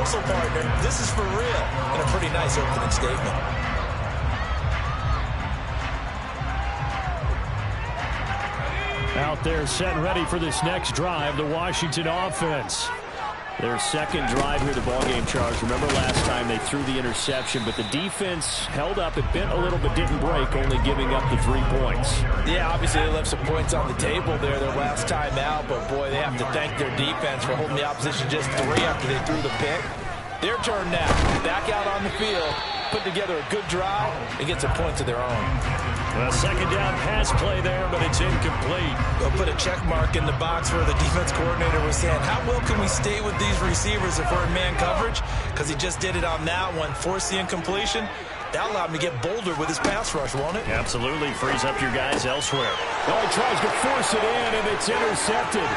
rehearsal, partner. This is for real. And a pretty nice opening statement. Out there set and ready for this next drive, the Washington offense. Their second drive here, the ballgame, Charles. Remember last time they threw the interception, but the defense held up. It bent a little but didn't break, only giving up the 3 points. Yeah, obviously they left some points on the table there their last time out, but boy, they have to thank their defense for holding the opposition just 3 after they threw the pick. Their turn now. Back out on the field, put together a good drive, and get some points of their own. A second down pass play there, but it's incomplete. They'll put a check mark in the box where the defense coordinator was saying, how well can we stay with these receivers if we're in man coverage? Because he just did it on that one, forced the incompletion. That allowed him to get bolder with his pass rush, won't it? Absolutely, frees up your guys elsewhere. Oh, he tries to force it in, and it's intercepted.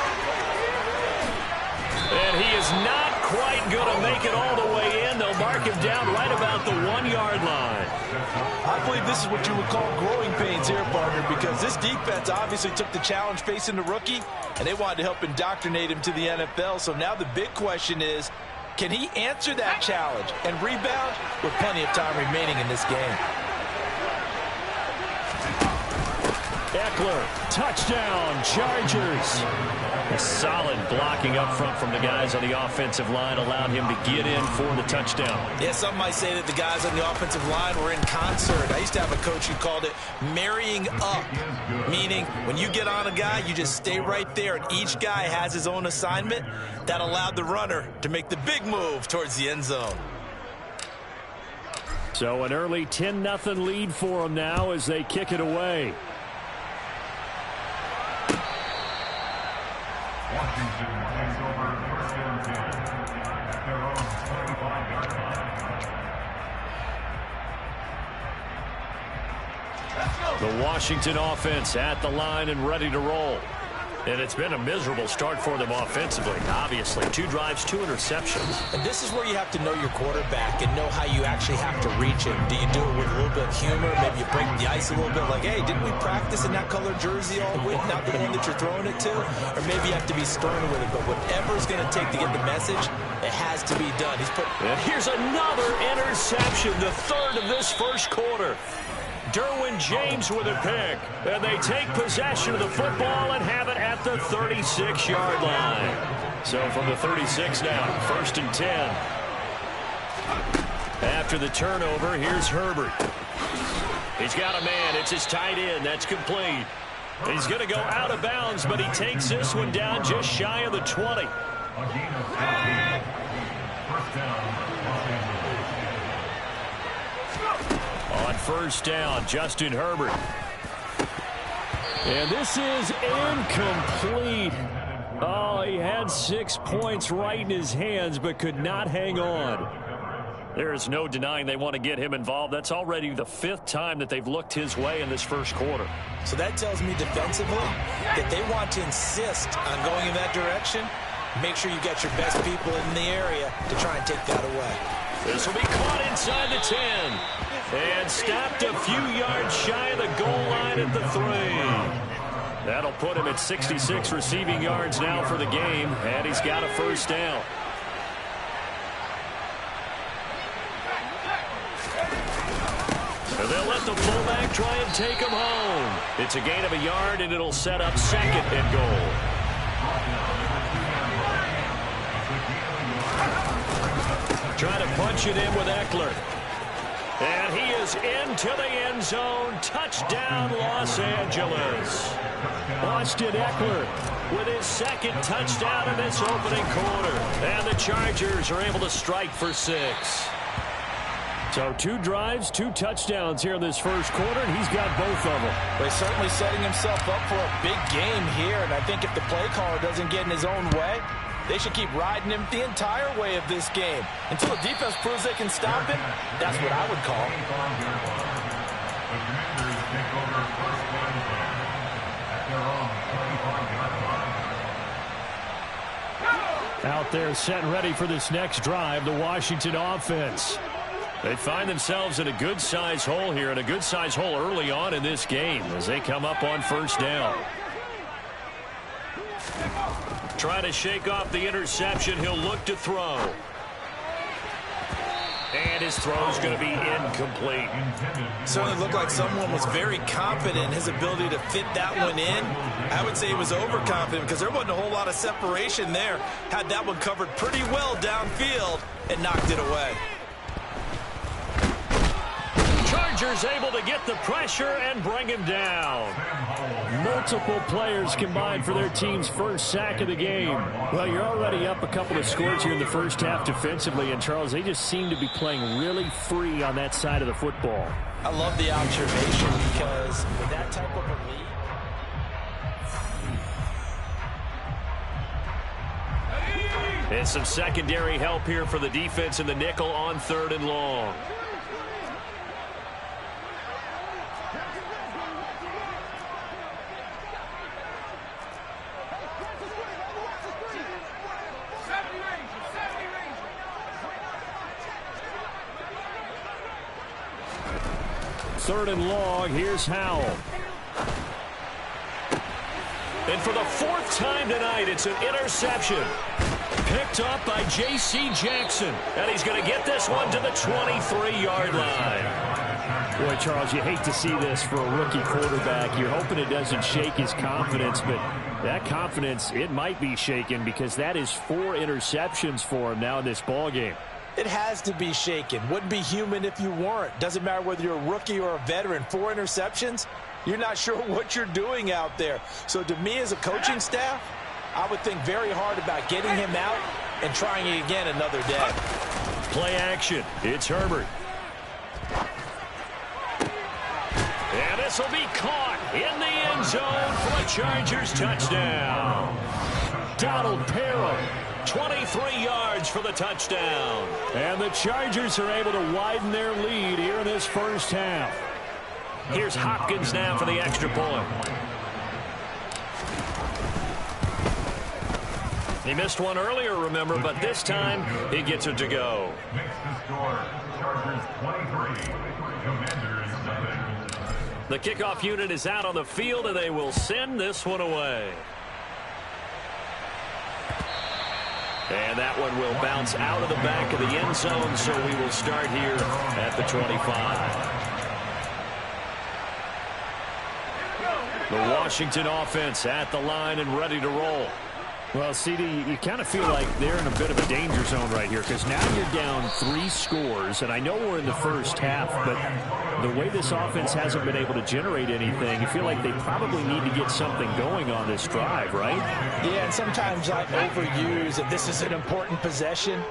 And he is not quite going to make it all the way in. They'll mark him down right about the 1-yard line. I believe this is what you would call growing pains here, partner, because this defense obviously took the challenge facing the rookie, and they wanted to help indoctrinate him to the NFL. So now the big question is, can he answer that challenge and rebound with plenty of time remaining in this game? Eckler, touchdown, Chargers. A solid blocking up front from the guys on the offensive line allowed him to get in for the touchdown. Yeah, some might say that the guys on the offensive line were in concert. I used to have a coach who called it marrying up, meaning when you get on a guy, you just stay right there, and each guy has his own assignment. That allowed the runner to make the big move towards the end zone. So an early 10-0 lead for them now as they kick it away. The Washington offense at the line and ready to roll. And it's been a miserable start for them offensively, obviously. 2 drives, 2 interceptions. And this is where you have to know your quarterback and know how you actually have to reach him. Do you do it with a little bit of humor? Maybe you break the ice a little bit, like, hey, didn't we practice in that color jersey all week, not the one that you're throwing it to? Or maybe you have to be stern with it. But whatever it's going to take to get the message, it has to be done. And here's another interception, the 3rd of this first quarter. Derwin James with a pick, and they take possession of the football and have it at the 36-yard line. So from the 36 now, 1st and 10. After the turnover, here's Herbert. He's got a man. It's his tight end. That's complete. He's going to go out of bounds, but he takes this one down just shy of the 20. On 1st down, Justin Herbert. And this is incomplete. Oh, he had 6 points right in his hands, but could not hang on. There is no denying they want to get him involved. That's already the 5th time that they've looked his way in this first quarter. So that tells me defensively that they want to insist on going in that direction. Make sure you got your best people in the area to try and take that away. This will be caught inside the 10. And stopped a few yards shy of the goal line at the 3. That'll put him at 66 receiving yards now for the game, and he's got a 1st down. And they'll let the fullback try and take him home. It's a gain of a yard, and it'll set up 2nd and goal. Try to punch it in with Eckler. And he is into the end zone. Touchdown, Los Angeles. Austin Eckler with his 2nd touchdown in this opening quarter. And the Chargers are able to strike for 6. So 2 drives, 2 touchdowns here in this first quarter, and he's got both of them. Well, he's certainly setting himself up for a big game here, and I think if the play caller doesn't get in his own way, they should keep riding him the entire way of this game. Until the defense proves they can stop him, that's what I would call. Out there set and ready for this next drive, the Washington offense. They find themselves in a good-sized hole here, and a good-sized hole early on in this game as they come up on 1st down. Try to shake off the interception. He'll look to throw. His throw is going to be incomplete. Certainly looked like someone was very confident in his ability to fit that one in. I would say he was overconfident because there wasn't a whole lot of separation there. Had that one covered pretty well downfield and knocked it away. Chargers able to get the pressure and bring him down. Multiple players combined for their team's first sack of the game. Well, you're already up a couple of scores here in the first half defensively, and Charles, they just seem to be playing really free on that side of the football. I love the observation because with that type of a lead. And some secondary help here for the defense in the nickel on 3rd and long. Third and long, here's Howell. And for the 4th time tonight, it's an interception. Picked up by J.C. Jackson. And he's going to get this one to the 23-yard line. Boy, Charles, you hate to see this for a rookie quarterback. You're hoping it doesn't shake his confidence, but that confidence, it might be shaken because that is 4 interceptions for him now in this ballgame. It has to be shaken. Wouldn't be human if you weren't. Doesn't matter whether you're a rookie or a veteran. 4 interceptions, you're not sure what you're doing out there. So to me as a coaching staff, I would think very hard about getting him out and trying it again another day. Play action. It's Herbert. And this will be caught in the end zone for a Chargers touchdown. Donald Parham. 23 yards for the touchdown. And the Chargers are able to widen their lead here in this first half. Here's Hopkins now for the extra point. He missed one earlier, remember, but this time he gets it to go. The kickoff unit is out on the field, and they will send this one away. And that one will bounce out of the back of the end zone, so we will start here at the 25. The Washington offense at the line and ready to roll. Well, CD, you kind of feel like they're in a bit of a danger zone right here because now you're down 3 scores, and I know we're in the first half, but the way this offense hasn't been able to generate anything, you feel like they probably need to get something going on this drive, right? Yeah, and sometimes I overuse if this is an important possession.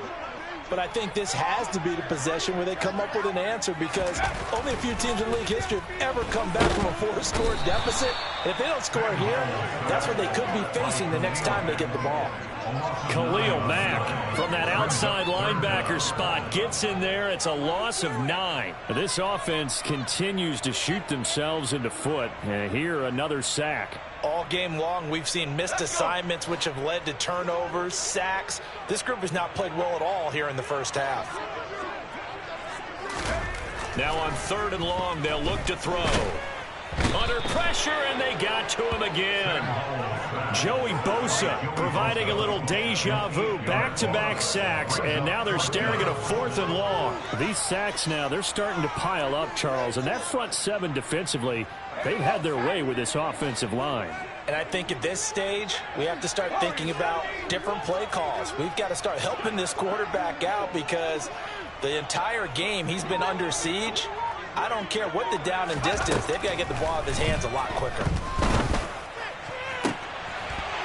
But I think this has to be the possession where they come up with an answer because only a few teams in league history have ever come back from a 4-score deficit. And if they don't score here, that's what they could be facing the next time they get the ball. Khalil Mack from that outside linebacker spot gets in there. It's a loss of 9. This offense continues to shoot themselves in the foot. And here, another sack. All game long, we've seen missed assignments, which have led to turnovers, sacks. This group has not played well at all here in the first half. Now on 3rd and long, they'll look to throw. Under pressure, and they got to him again. Joey Bosa providing a little deja vu, back-to-back sacks, and now they're staring at a 4th and long. These sacks now, they're starting to pile up, Charles, and that front 7 defensively, they've had their way with this offensive line. And I think at this stage, we have to start thinking about different play calls. We've got to start helping this quarterback out because the entire game he's been under siege. I don't care what the down and distance. They've got to get the ball out of his hands a lot quicker.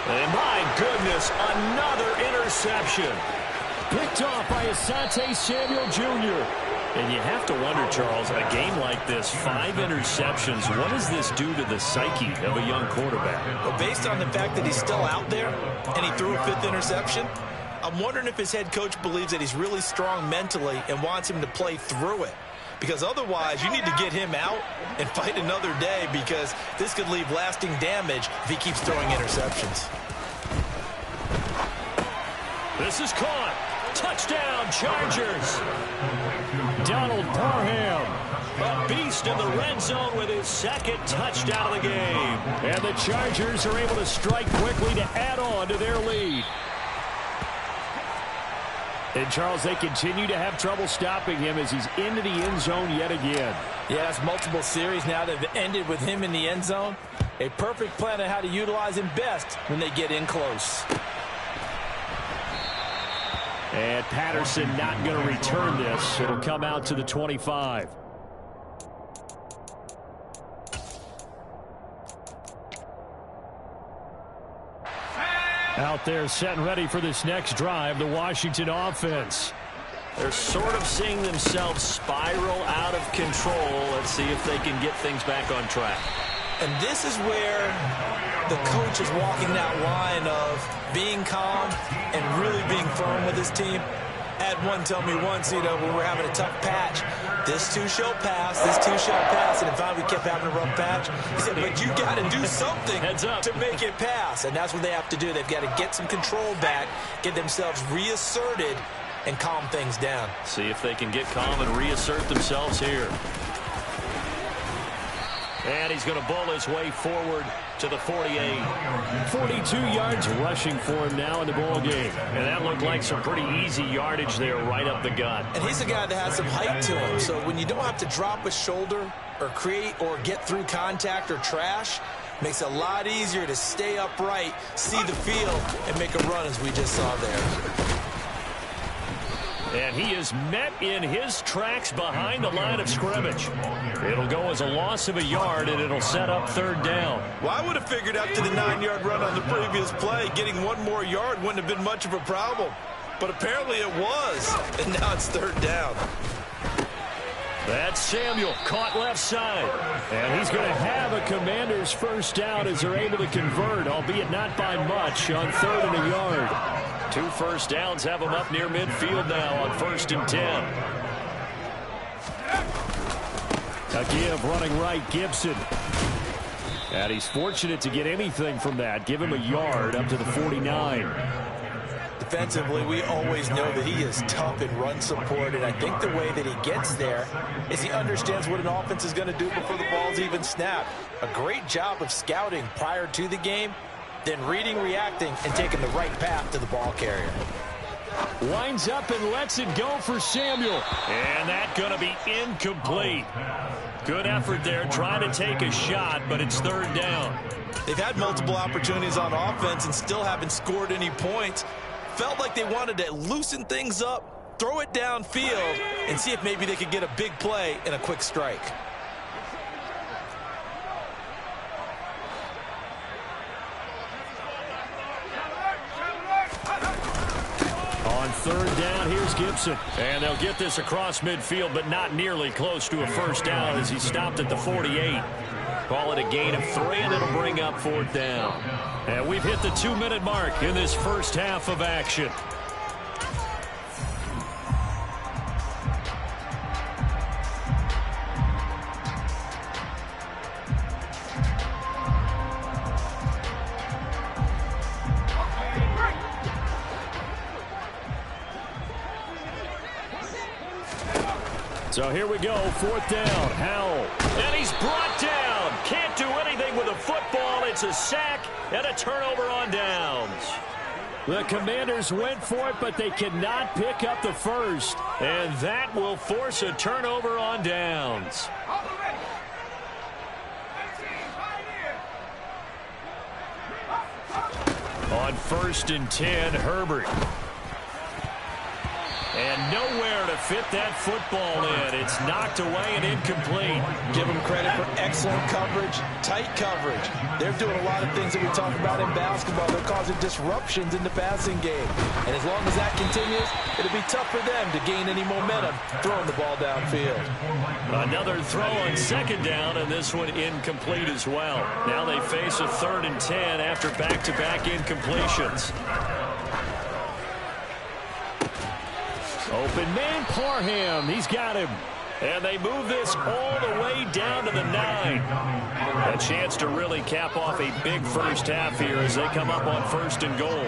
And my goodness, another interception. Picked off by Asante Samuel Jr. And you have to wonder, Charles, a game like this, 5 interceptions, what does this do to the psyche of a young quarterback? Well, based on the fact that he's still out there and he threw a 5th interception, I'm wondering if his head coach believes that he's really strong mentally and wants him to play through it. Because otherwise, you need to get him out and fight another day because this could leave lasting damage if he keeps throwing interceptions. This is caught. Touchdown, Chargers. Donald Parham. A beast in the red zone with his 2nd touchdown of the game. And the Chargers are able to strike quickly to add on to their lead. And, Charles, they continue to have trouble stopping him as he's into the end zone yet again. Yeah, that's multiple series now that have ended with him in the end zone. A perfect plan on how to utilize him best when they get in close. And Patterson not going to return this. It'll come out to the 25. Out there set and ready for this next drive, the Washington offense. They're sort of seeing themselves spiral out of control. Let's see if they can get things back on track. And this is where the coach is walking that line of being calm and really being firm with his team. I had one tell me once, when we were having a tough patch, this too shall pass, this too shall pass, and finally we kept having a rough patch. He said, but you got to do something to make it pass, and that's what they have to do. They've got to get some control back, get themselves reasserted, and calm things down. See if they can get calm and reassert themselves here. And he's going to bull his way forward to the 48. 42 yards rushing for him now in the ball game. And that looked like some pretty easy yardage there right up the gut. And he's a guy that has some height to him. So when you don't have to drop a shoulder or create or get through contact or trash, makes it a lot easier to stay upright, see the field, and make a run as we just saw there. And he is met in his tracks behind the line of scrimmage. It'll go as a loss of a yard, and it'll set up third down. Well, I would have figured after the 9-yard run on the previous play, getting one more yard wouldn't have been much of a problem. But apparently it was, and now it's third down. That's Samuel, caught left side. And he's going to have a Commander's first down as they're able to convert, albeit not by much, on 3rd and a yard. 2 first downs have him up near midfield now on 1st and 10. A give running right, Gibson. And he's fortunate to get anything from that. Give him a yard up to the 49. Defensively, we always know that he is tough in run support, and I think the way that he gets there is he understands what an offense is going to do before the ball's even snapped. A great job of scouting prior to the game, then reading, reacting, and taking the right path to the ball carrier. Winds up and lets it go for Samuel. And that's going to be incomplete. Good effort there, trying to take a shot, but it's third down. They've had multiple opportunities on offense and still haven't scored any points. Felt like they wanted to loosen things up, throw it downfield, and see if maybe they could get a big play and a quick strike. On 3rd down, here's Gibson. And they'll get this across midfield, but not nearly close to a first down as he stopped at the 48. Call it a gain of 3, and it'll bring up 4th down. And we've hit the 2-minute mark in this first half of action. So here we go, 4th down, Howell. And he's brought down. Can't do anything with a football. It's a sack and a turnover on downs. The Commanders went for it, but they cannot pick up the first. And that will force a turnover on downs. On 1st and 10, Herbert. And nowhere to fit that football in. It's knocked away and incomplete. Give them credit for excellent coverage, tight coverage. They're doing a lot of things that we talk about in basketball. They're causing disruptions in the passing game. And as long as that continues, it'll be tough for them to gain any momentum throwing the ball downfield. Another throw on 2nd down, and this one incomplete as well. Now they face a 3rd and 10 after back-to-back incompletions. Open man, Parham. He's got him. And they move this all the way down to the 9. A chance to really cap off a big first half here as they come up on 1st and goal.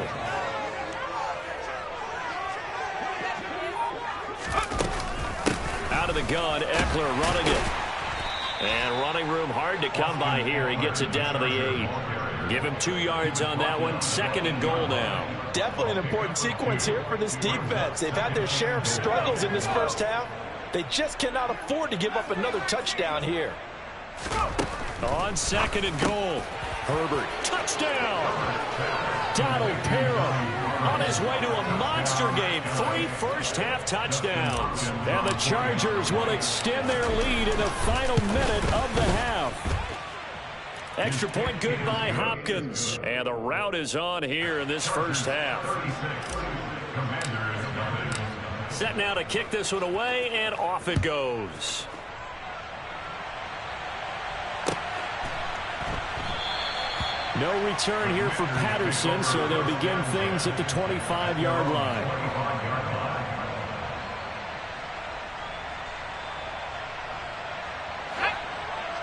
Out of the gun, Eckler running it. And running room hard to come by here. He gets it down to the 8. Give him 2 yards on that one. 2nd and goal now. Definitely an important sequence here for this defense. They've had their share of struggles in this first half. They just cannot afford to give up another touchdown here. On 2nd and goal. Herbert, touchdown! Donald Parham on his way to a monster game. 3 first-half touchdowns. And the Chargers will extend their lead in the final minute of the half. Extra point good by Hopkins. And the route is on here in this first half. Set now to kick this one away, and off it goes. No return here for Patterson, so they'll begin things at the 25-yard line.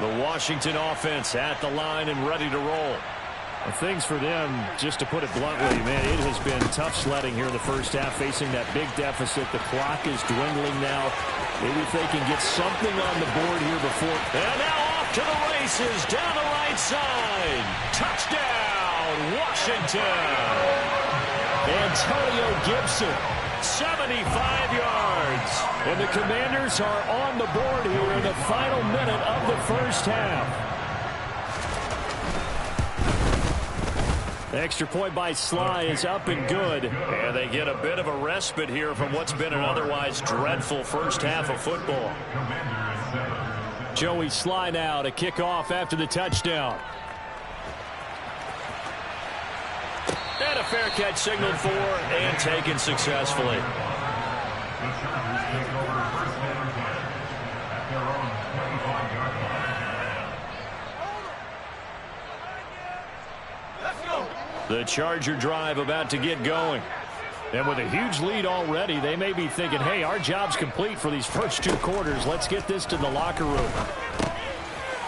The Washington offense at the line and ready to roll. Well, things for them, just to put it bluntly, man, it has been tough sledding here in the first half, facing that big deficit. The clock is dwindling now. Maybe if they can get something on the board here before. And now off to the races down the right side. Touchdown, Washington. Antonio Gibson. 75 yards. And the Commanders are on the board here in the final minute of the first half. The extra point by Sly is up and good. And they get a bit of a respite here from what's been an otherwise dreadful first half of football. Joey Sly now to kick off after the touchdown. And a fair catch signaled for and taken successfully. The Charger drive about to get going. And with a huge lead already, they may be thinking, hey, our job's complete for these first 2 quarters. Let's get this to the locker room.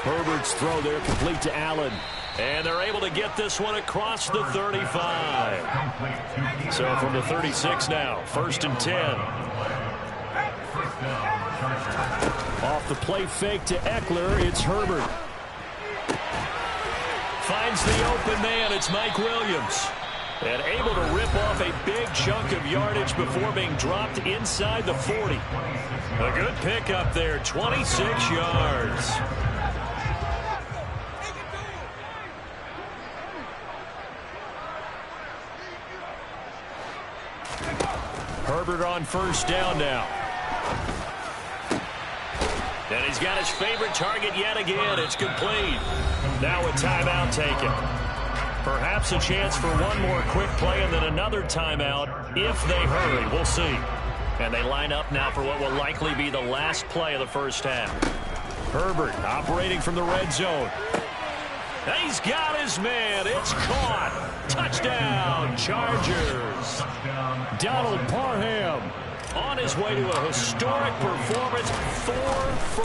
Herbert's throw there complete to Allen. And they're able to get this one across the 35. So from the 36 now, 1st and 10. Off the play fake to Eckler, it's Herbert. Finds the open man, it's Mike Williams. And able to rip off a big chunk of yardage before being dropped inside the 40. A good pickup there, 26 yards. Herbert on 1st down now. And he's got his favorite target yet again. It's complete. Now a timeout taken. Perhaps a chance for one more quick play and then another timeout if they hurry. We'll see. And they line up now for what will likely be the last play of the first half. Herbert operating from the red zone. He's got his man. It's caught. Touchdown, Chargers. Donald Parham on his way to a historic performance, 4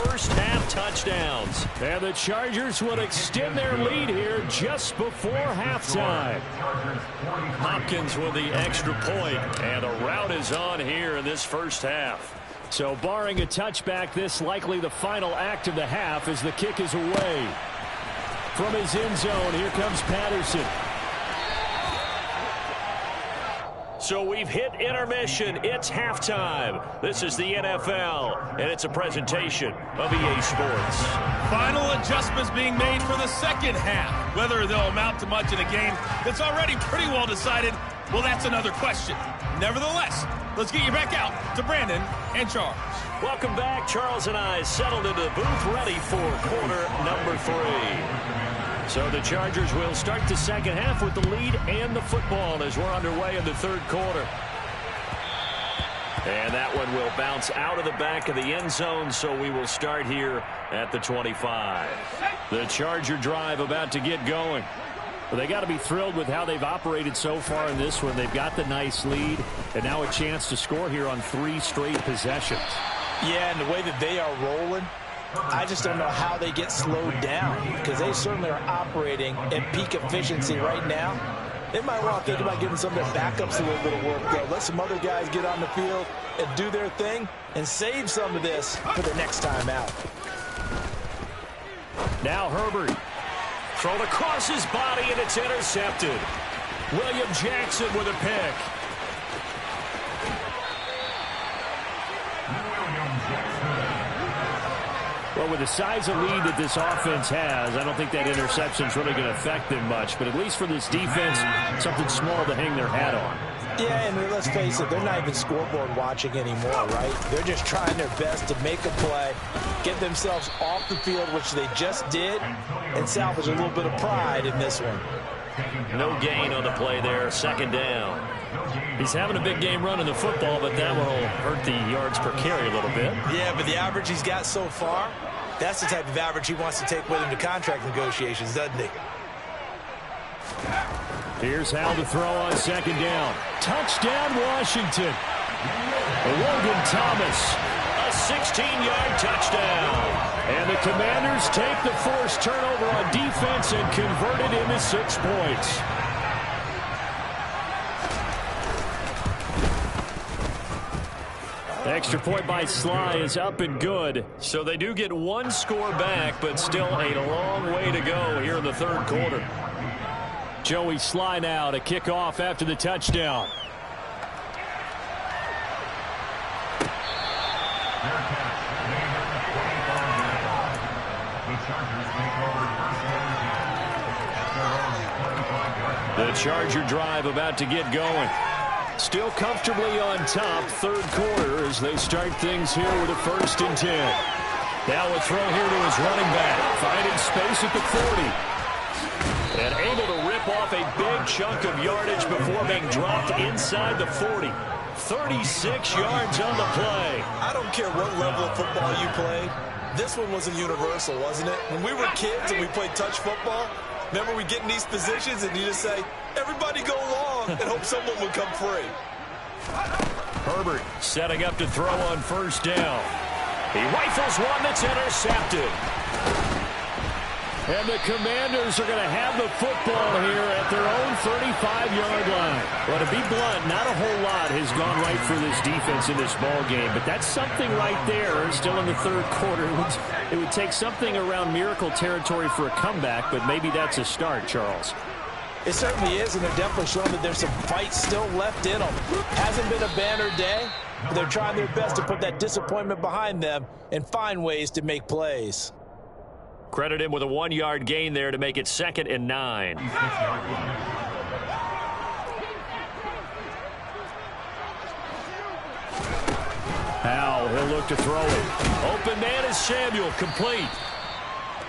first-half touchdowns. And the Chargers will extend their lead here just before halftime. Hopkins with the extra point, and a route is on here in this first half. So barring a touchback, this likely the final act of the half as the kick is away. From his end zone, here comes Patterson. So we've hit intermission. It's halftime. This is the NFL, and it's a presentation of EA Sports. Final adjustments being made for the second half. Whether they'll amount to much in a game that's already pretty well decided, well, that's another question. Nevertheless, let's get you back out to Brandon and Charles. Welcome back. Charles and I settled into the booth ready for quarter number 3. So the Chargers will start the second half with the lead and the football as we're underway in the third quarter. And that one will bounce out of the back of the end zone, so we will start here at the 25. The Charger drive about to get going. Well, they got to be thrilled with how they've operated so far in this one. They've got the nice lead, and now a chance to score here on 3 straight possessions. Yeah, and the way that they are rolling, I just don't know how they get slowed down because they certainly are operating at peak efficiency right now. They might want to think about giving some of their backups a little bit of work, though. Let some other guys get on the field and do their thing and save some of this for the next time out. Now Herbert Thrown across his body, and it's intercepted. William Jackson with a pick. Well, with the size of lead that this offense has, I don't think that interception is really going to affect them much. But at least for this defense, something small to hang their hat on. Yeah, and let's face it, they're not even scoreboard watching anymore, right? They're just trying their best to make a play, get themselves off the field, which they just did, and salvage a little bit of pride in this one. No gain on the play there, second down. He's having a big game running the football, but that will hurt the yards per carry a little bit. Yeah, but the average he's got so far, that's the type of average he wants to take with him to contract negotiations, doesn't he? Here's Hal to throw on second down. Touchdown, Washington. Logan Thomas. A 16-yard touchdown. And the Commanders take the forced turnover on defense and convert it into 6 points. The extra point by Sly is up and good. So they do get one score back, but still a long way to go here in the third quarter. Joey Sly now to kick off after the touchdown. The Charger drive about to get going. Still comfortably on top, third quarter as they start things here with a 1st and 10. Now a throw here to his running back, finding space at the 40. And able to rip off a big chunk of yardage before being dropped inside the 40. 36 yards on the play. I don't care what level of football you played. This one was a universal, wasn't it? When we were kids and we played touch football, remember we get in these positions and you just say, everybody go long, and hope someone would come free. Herbert setting up to throw on first down. He rifles one that's intercepted. And the Commanders are going to have the football here at their own 35-yard line. Well, to be blunt, not a whole lot has gone right for this defense in this ball game, but that's something right there still in the third quarter. It would take something around miracle territory for a comeback, but maybe that's a start, Charles. It certainly is, and they're definitely showing that there's some fight still left in them. Hasn't been a banner day, but they're trying their best to put that disappointment behind them and find ways to make plays. Credit him with a 1-yard gain there to make it 2nd and 9. Howell, he'll look to throw it. Open man is Samuel, complete.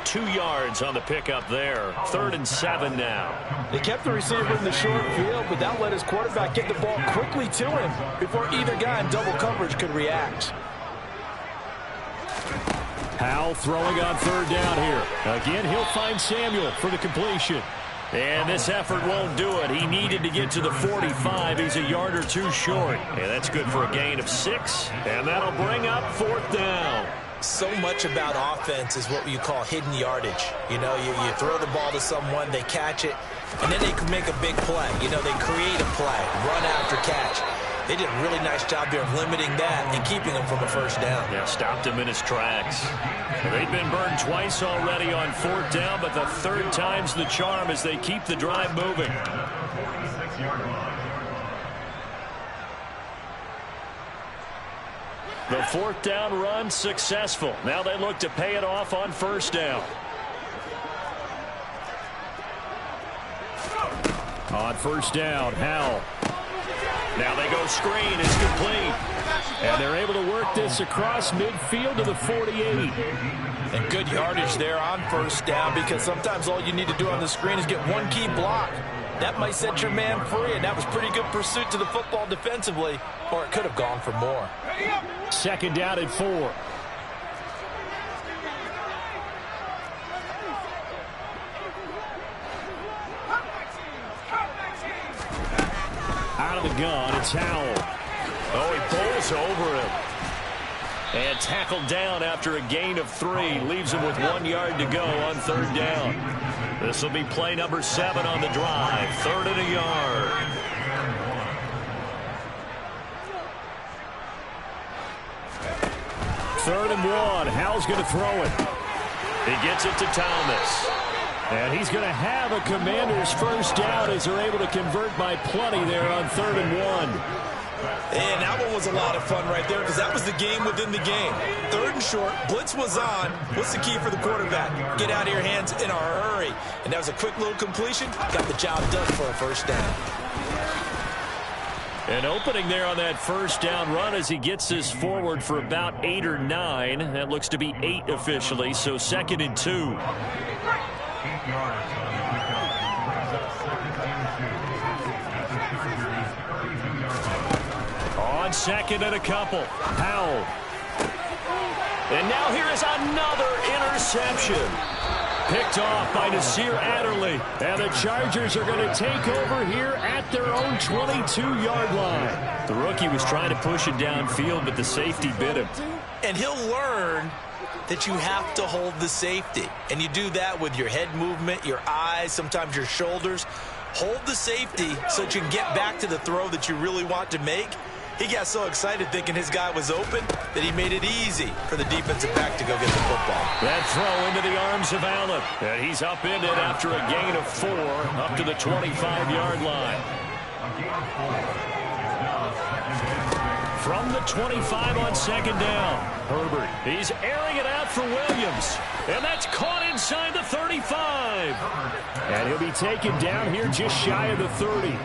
2 yards on the pickup there. 3rd and 7 now. They kept the receiver in the short field, but that let his quarterback get the ball quickly to him before either guy in double coverage could react. Howell throwing on 3rd down here. Again, he'll find Samuel for the completion. And this effort won't do it. He needed to get to the 45. He's a yard or 2 short. And that's good for a gain of 6. And that'll bring up 4th down. So much about offense is what you call hidden yardage. You know, you throw the ball to someone, they catch it, and then they can make a big play. You know, they create a play, run after catch. They did a really nice job there of limiting that and keeping him from a 1st down. Yeah, stopped him in his tracks. They've been burned twice already on 4th down, but the 3rd time's the charm as they keep the drive moving. The 4th down run successful. Now they look to pay it off on 1st down. On 1st down, Howell. Now they go screen. It's complete. And they're able to work this across midfield to the 48. And good yardage there on 1st down, because sometimes all you need to do on the screen is get one key block. That might set your man free, and that was pretty good pursuit to the football defensively, or it could have gone for more. 2nd down and 4. Out of the gun, it's Howell. Oh, he pulls over him. And tackled down after a gain of 3. Leaves him with 1 yard to go on 3rd down. This will be play number 7 on the drive. 3rd and a yard. Third and 1. Howell's going to throw it. He gets it to Thomas. And he's going to have a Commander's first down as they're able to convert by plenty there on 3rd and 1. And that one was a lot of fun right there because that was the game within the game. 3rd and short, blitz was on. What's the key for the quarterback? Get out of your hands in a hurry. And that was a quick little completion. Got the job done for a first down. An opening there on that first down run as he gets this forward for about 8 or 9. That looks to be 8 officially, so 2nd and 2. On 2nd and a couple, Powell. And now here is another interception. Picked off by Nasir Adderley. And the Chargers are going to take over here at their own 22-yard line. The rookie was trying to push it downfield, but the safety bit him. And he'll learn that you have to hold the safety. And you do that with your head movement, your eyes, sometimes your shoulders. Hold the safety so that you can get back to the throw that you really want to make. He got so excited thinking his guy was open that he made it easy for the defensive back to go get the football. That throw into the arms of Allen. And he's upended after a gain of 4 up to the 25-yard line. From the 25 on 2nd down, Herbert. He's airing it out for Williams. And that's caught inside the 35. And he'll be taken down here just shy of the 30.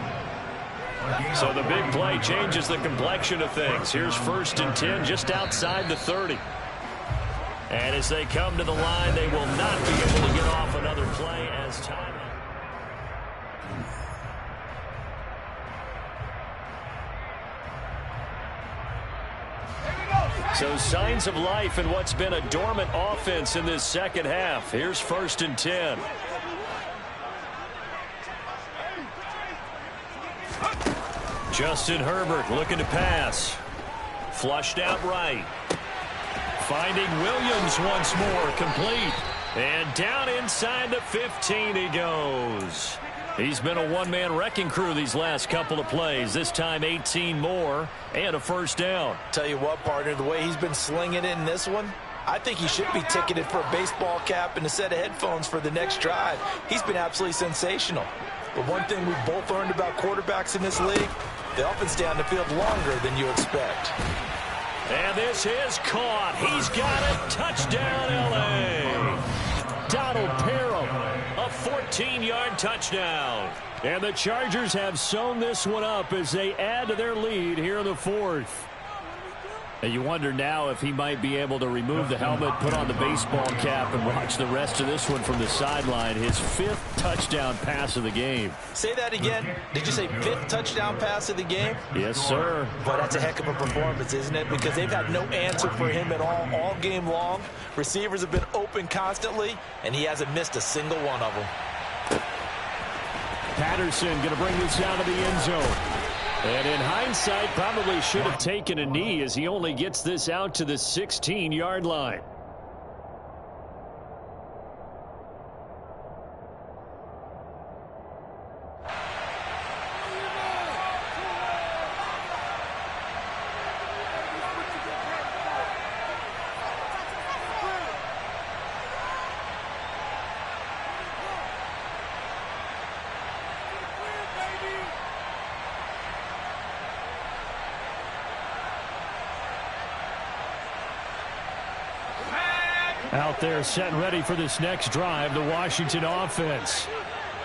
So the big play changes the complexion of things. Here's 1st and 10 just outside the 30. And as they come to the line, they will not be able to get off another play as time. So signs of life in what's been a dormant offense in this second half. Here's 1st and 10. Justin Herbert looking to pass. Flushed out right. Finding Williams once more, complete. And down inside the 15 he goes. He's been a one-man wrecking crew these last couple of plays. This time 18 more and a first down. Tell you what, partner, the way he's been slinging it in this one, I think he should be ticketed for a baseball cap and a set of headphones for the next drive. He's been absolutely sensational. But one thing we've both learned about quarterbacks in this league, they often stay on the field longer than you expect. And this is caught. He's got it. Touchdown, L.A. Donald Parham, a 14-yard touchdown. And the Chargers have sewn this one up as they add to their lead here in the 4th. And you wonder now if he might be able to remove the helmet, put on the baseball cap, and watch the rest of this one from the sideline. His 5th touchdown pass of the game. Say that again. Did you say 5th touchdown pass of the game? Yes, sir. Boy, that's a heck of a performance, isn't it? Because they've had no answer for him at all game long. Receivers have been open constantly, and he hasn't missed a single one of them. Patterson going to bring this down to the end zone. And in hindsight, probably should have taken a knee as he only gets this out to the 16-yard line. Out there set and ready for this next drive, the Washington offense.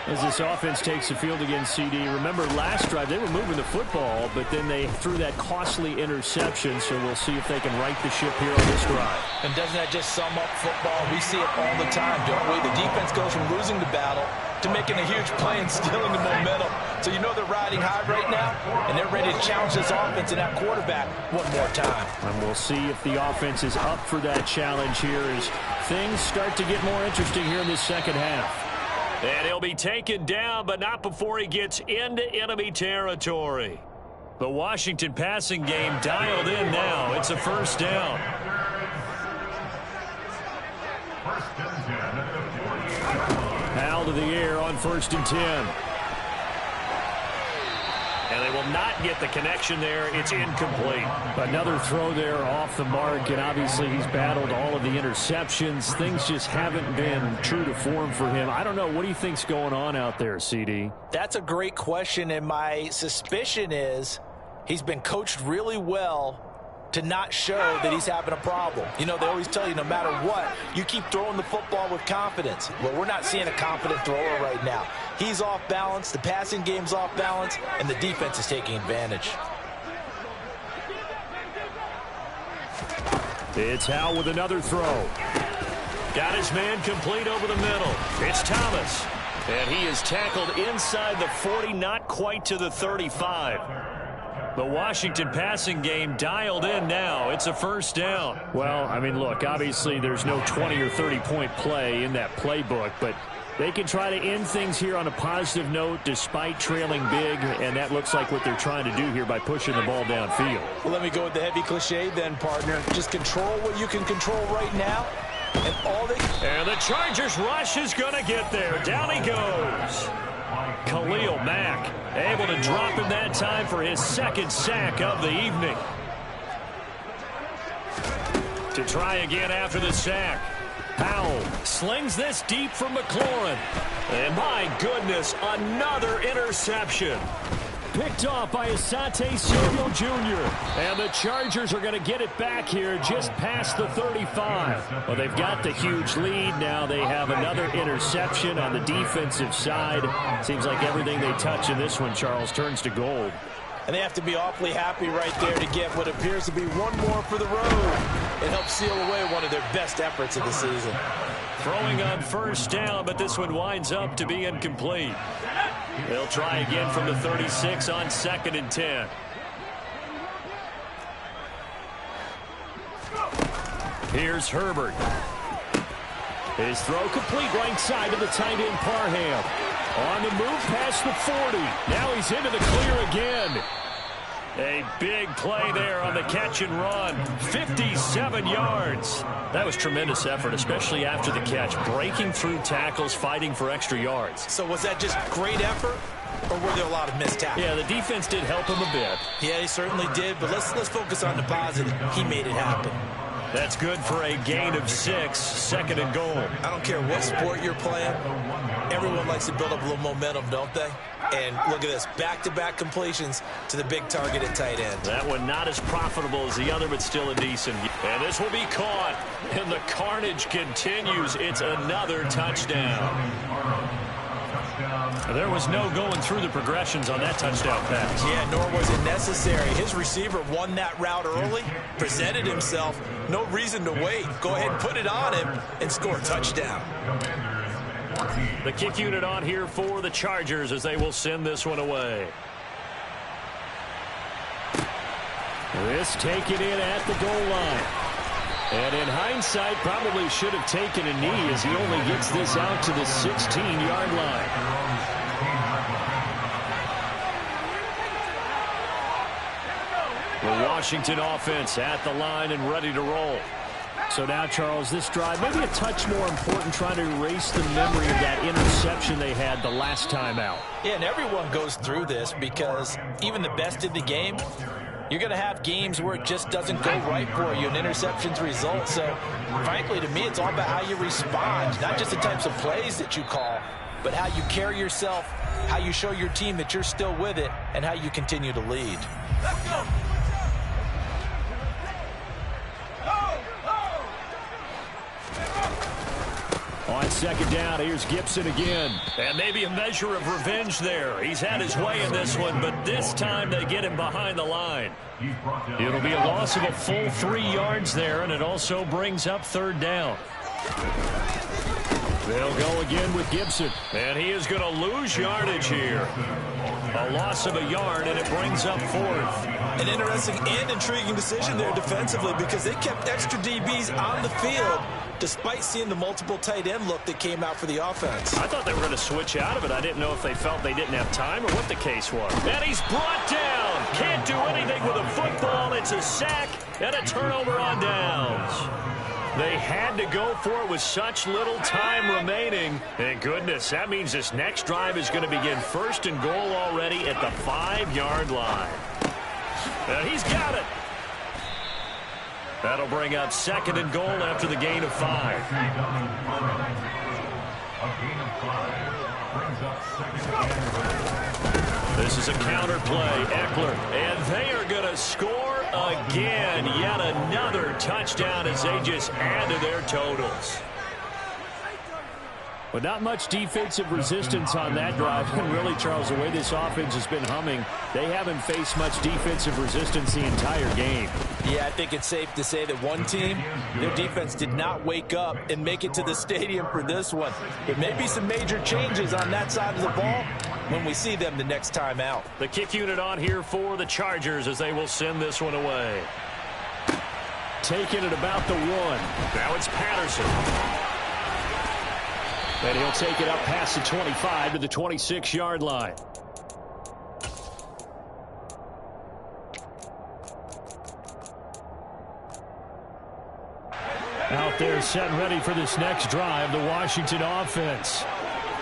As this offense takes the field against CD. Remember last drive they were moving the football, but then they threw that costly interception, so we'll see if they can right the ship here on this drive. And doesn't that just sum up football? We see it all the time, don't we? The defense goes from losing the battle to making a huge play and stealing the momentum. So you know they're riding high right now, and they're ready to challenge this offense and that quarterback one more time. And we'll see if the offense is up for that challenge here as things start to get more interesting here in this second half. And he'll be taken down, but not before he gets into enemy territory. The Washington passing game dialed in now. It's a first down. Hal to the air on 1st and 10. And they will not get the connection there. It's incomplete. Another throw there off the mark, and obviously he's battled all of the interceptions. Things just haven't been true to form for him. I don't know. What do you think's going on out there, CD? That's a great question, and my suspicion is he's been coached really well to not show that he's having a problem. You know, they always tell you no matter what, you keep throwing the football with confidence. Well, we're not seeing a confident thrower right now. He's off balance, the passing game's off balance, and the defense is taking advantage. It's Howell with another throw. Got his man complete over the middle. It's Thomas. And he is tackled inside the 40, not quite to the 35. The Washington passing game dialed in now. It's a first down. Well, I mean, look, obviously there's no 20 or 30-point play in that playbook, but they can try to end things here on a positive note despite trailing big, and that looks like what they're trying to do here by pushing the ball downfield. Well, let me go with the heavy cliche then, partner. Just control what you can control right now. And the Chargers rush is going to get there. Down he goes. Khalil Mack able to drop him that time for his second sack of the evening. To try again after the sack. Howell slings this deep from McLaurin. And my goodness, another interception. Picked off by Asante Samuel Jr. And the Chargers are going to get it back here just past the 35. Well, they've got the huge lead. Now they have another interception on the defensive side. Seems like everything they touch in this one, Charles, turns to gold. And they have to be awfully happy right there to get what appears to be one more for the road. It helps seal away one of their best efforts of the season. Throwing on first down, but this one winds up to be incomplete. They'll try again from the 36 on 2nd and 10. Here's Herbert. His throw complete right side to the tight end Parham. On the move past the 40. Now he's into the clear again. A big play there on the catch and run. 57 yards. That was tremendous effort, especially after the catch. Breaking through tackles, fighting for extra yards. So was that just great effort, or were there a lot of missed tackles? Yeah, the defense did help him a bit. Yeah, he certainly did, but let's focus on the positive. He made it happen. That's good for a gain of 6, 2nd and goal. I don't care what sport you're playing. Everyone likes to build up a little momentum, don't they? And look at this, back-to-back completions to the big target at tight end. That one not as profitable as the other, but still a decent. And this will be caught. And the carnage continues. It's another touchdown. There was no going through the progressions on that touchdown pass. Yeah, nor was it necessary. His receiver won that route early, presented himself. No reason to wait. Go ahead and put it on him and score a touchdown. The kick unit on here for the Chargers as they will send this one away. This taken in at the goal line. And in hindsight, probably should have taken a knee as he only gets this out to the 16-yard line. The Washington offense at the line and ready to roll. So now, Charles, this drive, maybe a touch more important, trying to erase the memory of that interception they had the last time out. Yeah, and everyone goes through this because even the best in the game, you're going to have games where it just doesn't go right for you, and interceptions result. So, frankly, to me, it's all about how you respond, not just the types of plays that you call, but how you carry yourself, how you show your team that you're still with it, and how you continue to lead. Let's go. On 2nd down, here's Gibson again. And maybe a measure of revenge there. He's had his way in this one, but this time they get him behind the line. It'll be a loss of a full 3 yards there, and it also brings up 3rd down. They'll go again with Gibson. And he is going to lose yardage here. A loss of a yard, and it brings up 4th. An interesting and intriguing decision there defensively because they kept extra DBs on the field despite seeing the multiple tight end look that came out for the offense. I thought they were going to switch out of it. I didn't know if they felt they didn't have time or what the case was. And he's brought down. Can't do anything with a football. It's a sack and a turnover on downs. They had to go for it with such little time remaining. And goodness, that means this next drive is going to begin 1st and goal already at the 5-yard line. And he's got it. That'll bring up 2nd and goal after the gain of 5. This is a counter play. Eckler. And they are going to score again. Yet another touchdown as they just add to their totals. But not much defensive resistance on that drive. And really, Charles, the way this offense has been humming, they haven't faced much defensive resistance the entire game. Yeah, I think it's safe to say that one team, their defense did not wake up and make it to the stadium for this one. There may be some major changes on that side of the ball when we see them the next time out. The kick unit on here for the Chargers as they will send this one away. Taking it about the 1. Now it's Patterson. And he'll take it up past the 25 to the 26-yard line. Out there set and ready for this next drive, the Washington offense.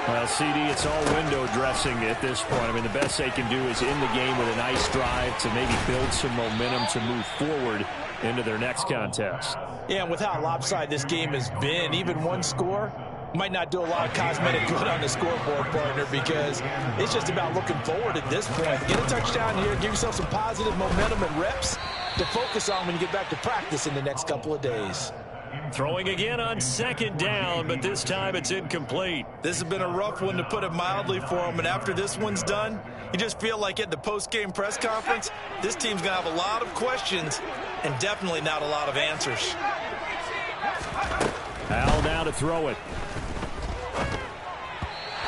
Well, CD, it's all window dressing at this point. I mean, the best they can do is end the game with a nice drive to maybe build some momentum to move forward into their next contest. Yeah, and with how lopsided this game has been, even one score might not do a lot of cosmetic good on the scoreboard, partner, because it's just about looking forward at this point. Get a touchdown here, give yourself some positive momentum and reps to focus on when you get back to practice in the next couple of days. Throwing again on 2nd down, but this time it's incomplete. This has been a rough one, to put it mildly, for him, and after this one's done, you just feel like at the post-game press conference, this team's going to have a lot of questions and definitely not a lot of answers. Al now to throw it.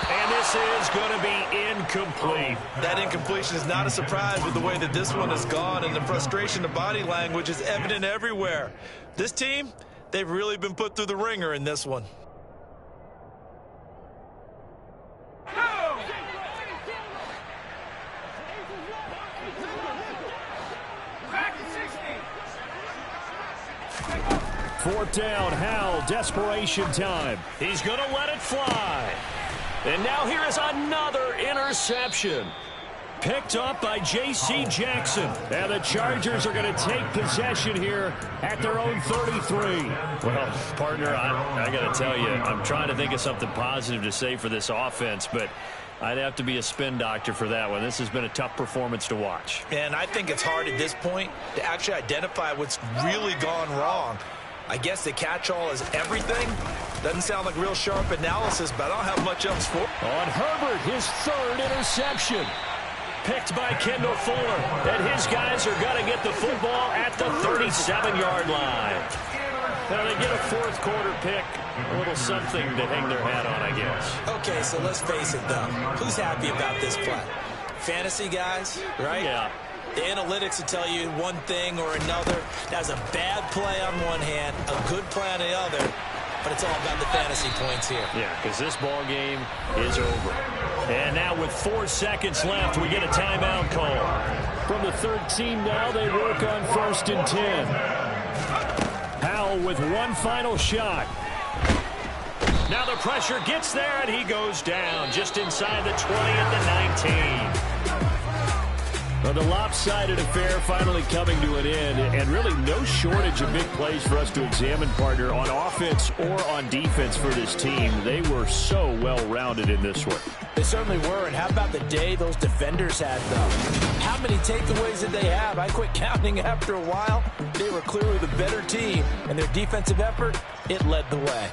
And this is going to be incomplete. That incompletion is not a surprise with the way that this one has gone, and the frustration of body language is evident everywhere. This team, they've really been put through the ringer in this one. Fourth down, Howell, desperation time. He's going to let it fly. And now here is another interception. Picked up by J.C. Jackson. And the Chargers are going to take possession here at their own 33. Well, partner, I got to tell you, I'm trying to think of something positive to say for this offense, but I'd have to be a spin doctor for that one. This has been a tough performance to watch. And I think it's hard at this point to actually identify what's really gone wrong. I guess the catch-all is everything. Doesn't sound like real sharp analysis, but I don't have much else for it. On Herbert, his 3rd interception. Picked by Kendall Fuller. And his guys are going to get the football at the 37-yard line. Now they get a 4th quarter pick. A little something to hang their hat on, I guess. Okay, so let's face it, though. Who's happy about this play? Fantasy guys, right? Yeah. The analytics will tell you one thing or another. That's a bad play on one hand, a good play on the other, but it's all about the fantasy points here. Yeah, because this ball game is over. And now with 4 seconds left, we get a timeout call. From the 13 now, they work on 1st and 10. Howell with one final shot. Now the pressure gets there, and he goes down just inside the 20 at the 19. Well, the lopsided affair finally coming to an end, and really no shortage of big plays for us to examine, partner, on offense or on defense for this team. They were so well-rounded in this one. They certainly were, and how about the day those defenders had, though? How many takeaways did they have? I quit counting after a while. They were clearly the better team, and their defensive effort, it led the way.